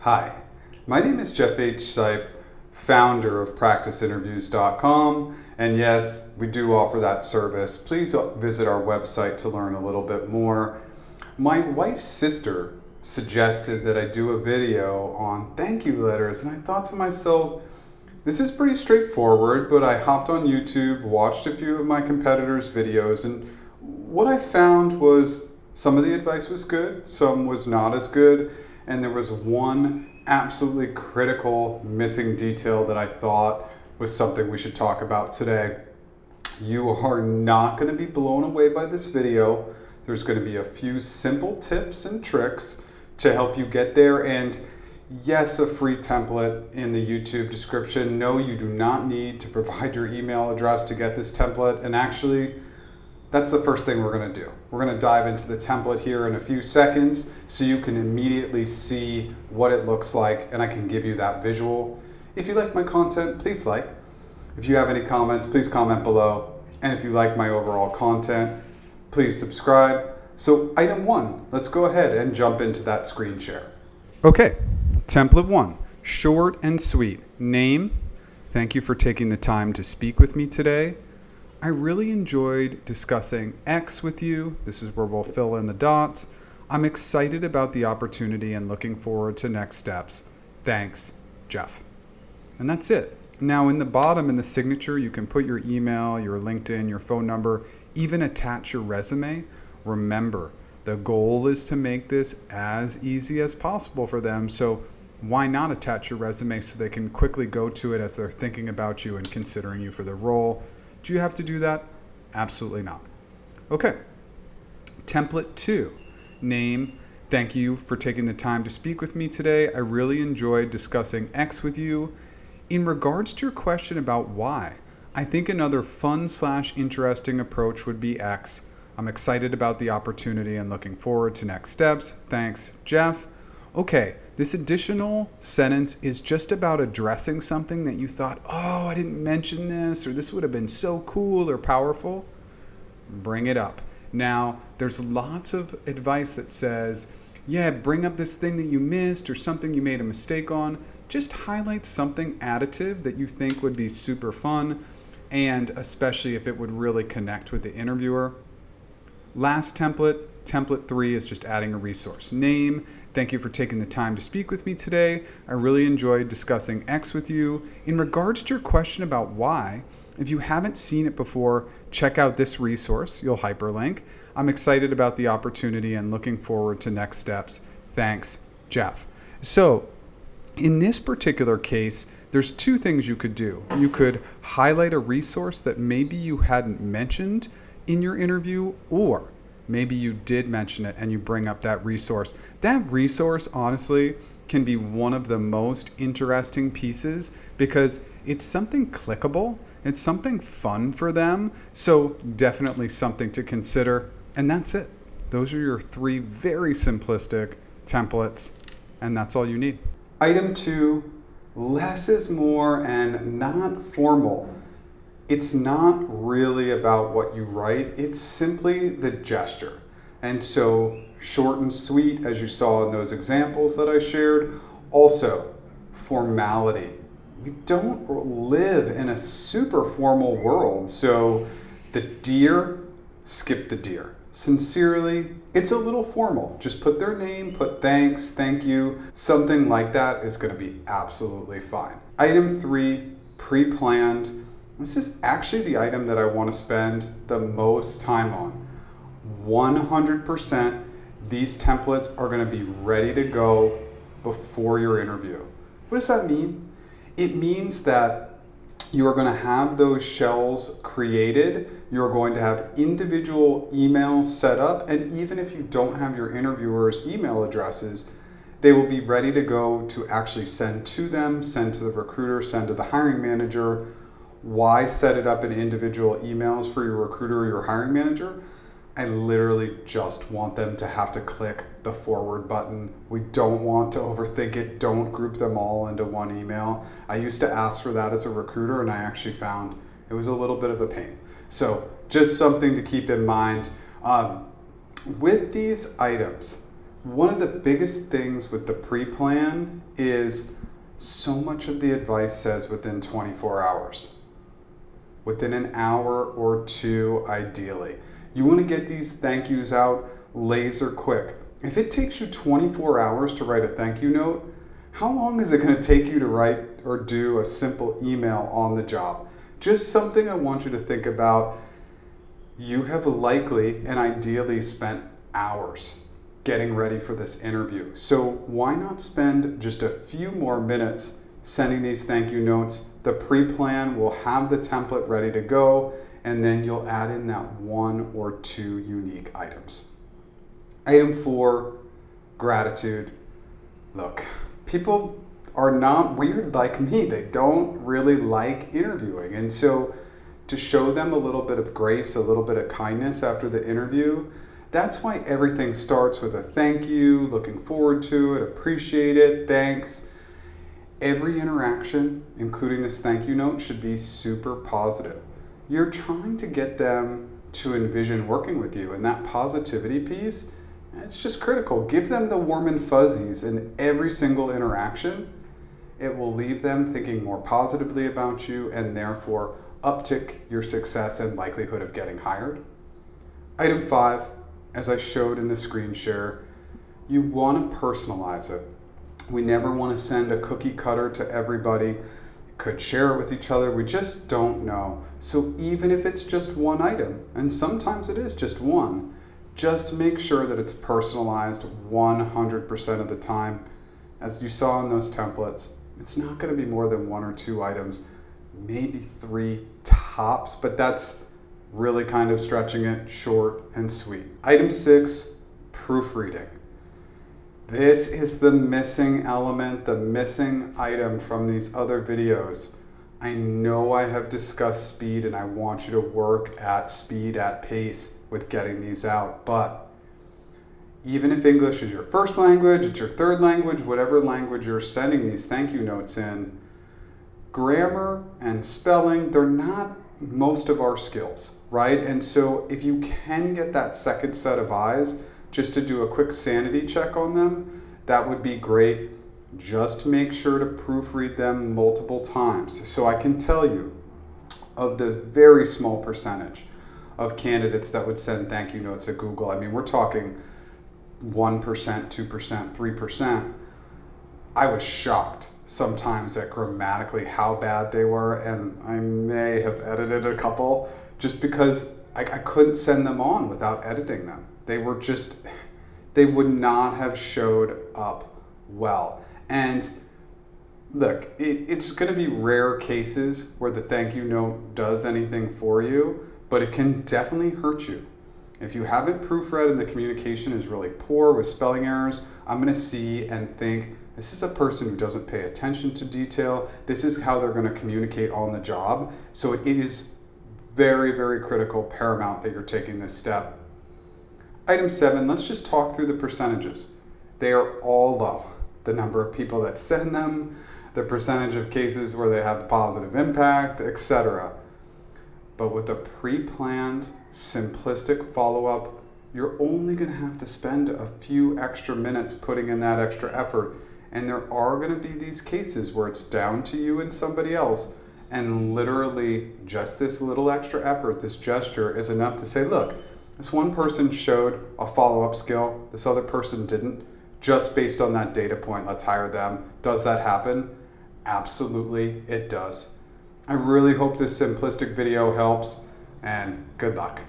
Hi, my name is Jeff H. Sipe, founder of PracticeInterviews.com, and yes, we do offer that service. Please visit our website to learn a little bit more. My wife's sister suggested that I do a video on thank you letters, and I thought to myself, this is pretty straightforward, but I hopped on YouTube, watched a few of my competitors' videos, and what I found was some of the advice was good, some was not as good, and there was one absolutely critical missing detail that I thought was something we should talk about today. You are not going to be blown away by this video. There's going to be a few simple tips and tricks to help you get there, and yes, a free template in the YouTube description. No, you do not need to provide your email address to get this template, and actually, that's the first thing we're going to do. We're going to dive into the template here in a few seconds so you can immediately see what it looks like, and I can give you that visual. If you like my content, please like. If you have any comments, please comment below. And if you like my overall content, please subscribe. So item 1, let's go ahead and jump into that screen share. Okay, template 1, short and sweet. Name, thank you for taking the time to speak with me today. I really enjoyed discussing X with you. This is where we'll fill in the dots. I'm excited about the opportunity and looking forward to next steps. Thanks, Jeff. And that's it. Now in the bottom in the signature, you can put your email, your LinkedIn, your phone number, even attach your resume. Remember, the goal is to make this as easy as possible for them. So why not attach your resume so they can quickly go to it as they're thinking about you and considering you for the role? Do you have to do that? Absolutely not. Okay. Template 2, name. Thank you for taking the time to speak with me today. I really enjoyed discussing X with you. In regards to your question about why, I think another fun/interesting approach would be X. I'm excited about the opportunity and looking forward to next steps. Thanks, Jeff. Okay, this additional sentence is just about addressing something that you thought, oh, I didn't mention this, or this would have been so cool or powerful. Bring it up. Now, there's lots of advice that says, yeah, bring up this thing that you missed or something you made a mistake on. Just highlight something additive that you think would be super fun, and especially if it would really connect with the interviewer. Last template, template 3, is just adding a resource. Name, thank you for taking the time to speak with me today. I really enjoyed discussing X with you. In regards to your question about why, if you haven't seen it before, check out this resource. You'll hyperlink. I'm excited about the opportunity and looking forward to next steps. Thanks, Jeff. So in this particular case, there's 2 things you could do. You could highlight a resource that maybe you hadn't mentioned in your interview, or maybe you did mention it and you bring up that resource. That resource, honestly, can be one of the most interesting pieces because it's something clickable. It's something fun for them. So definitely something to consider. And that's it. Those are your 3 very simplistic templates, and that's all you need. Item 2, less is more and not formal. It's not really about what you write, it's simply the gesture. And so short and sweet, as you saw in those examples that I shared. Also, formality. We don't live in a super formal world, so the dear, skip the dear. Sincerely, it's a little formal. Just put their name, put thanks, thank you. Something like that is going to be absolutely fine. Item 3, pre-planned. This is actually the item that I want to spend the most time on. 100% these templates are going to be ready to go before your interview. What does that mean? It means that you are going to have those shells created. You're going to have individual emails set up, and even if you don't have your interviewers' email addresses, they will be ready to go to actually send to them, send to the recruiter, send to the hiring manager. Why set it up in individual emails for your recruiter or your hiring manager? I literally just want them to have to click the forward button. We don't want to overthink it. Don't group them all into one email. I used to ask for that as a recruiter, and I actually found it was a little bit of a pain. So just something to keep in mind. With these items, One of the biggest things with the pre-plan is so much of the advice says within 24 hours. Within an hour or two, ideally. You want to get these thank yous out laser quick. If it takes you 24 hours to write a thank you note, how long is it going to take you to write or do a simple email on the job? Just something I want you to think about. You have likely and ideally spent hours getting ready for this interview. So why not spend just a few more minutes sending these thank you notes? The pre-plan will have the template ready to go, and then you'll add in that one or two unique items. Item 4, gratitude. Look, people are not weird like me. They don't really like interviewing. And so to show them a little bit of grace, a little bit of kindness after the interview, that's why everything starts with a thank you, looking forward to it, appreciate it, thanks. Every interaction, including this thank you note, should be super positive. You're trying to get them to envision working with you, and that positivity piece, it's just critical. Give them the warm and fuzzies in every single interaction. It will leave them thinking more positively about you and therefore uptick your success and likelihood of getting hired. Item 5, as I showed in the screen share, you want to personalize it. We never want to send a cookie cutter to everybody. Could share it with each other. We just don't know. So even if it's just one item, and sometimes it is just one, just make sure that it's personalized 100% of the time. As you saw in those templates, it's not going to be more than 1 or 2 items, maybe 3 tops, but that's really kind of stretching it, short and sweet. Item 6, proofreading. This is the missing element, the missing item from these other videos. I know I have discussed speed and I want you to work at speed, at pace with getting these out, but even if English is your first language, it's your third language, whatever language you're sending these thank you notes in, grammar and spelling, they're not most of our skills, right? And so if you can get that second set of eyes just to do a quick sanity check on them, that would be great. Just make sure to proofread them multiple times. So I can tell you, of the very small percentage of candidates that would send thank you notes at Google, I mean, we're talking 1%, 2%, 3%. I was shocked sometimes at grammatically how bad they were, and I may have edited a couple just because I couldn't send them on without editing them. They were just, they would not have showed up well. And look, it's going to be rare cases where the thank you note does anything for you, but it can definitely hurt you. If you haven't proofread and the communication is really poor with spelling errors, I'm going to see and think, this is a person who doesn't pay attention to detail. This is how they're going to communicate on the job. So it is very, very critical, paramount that you're taking this step. Item 7, let's just talk through the percentages. They are all low. The number of people that send them, the percentage of cases where they have a positive impact, etc. But with a pre-planned, simplistic follow-up, you're only going to have to spend a few extra minutes putting in that extra effort. And there are going to be these cases where it's down to you and somebody else, and literally just this little extra effort, this gesture is enough to say, look, this one person showed a follow-up skill, this other person didn't. Just based on that data point, let's hire them. Does that happen? Absolutely, it does. I really hope this simplistic video helps, and good luck.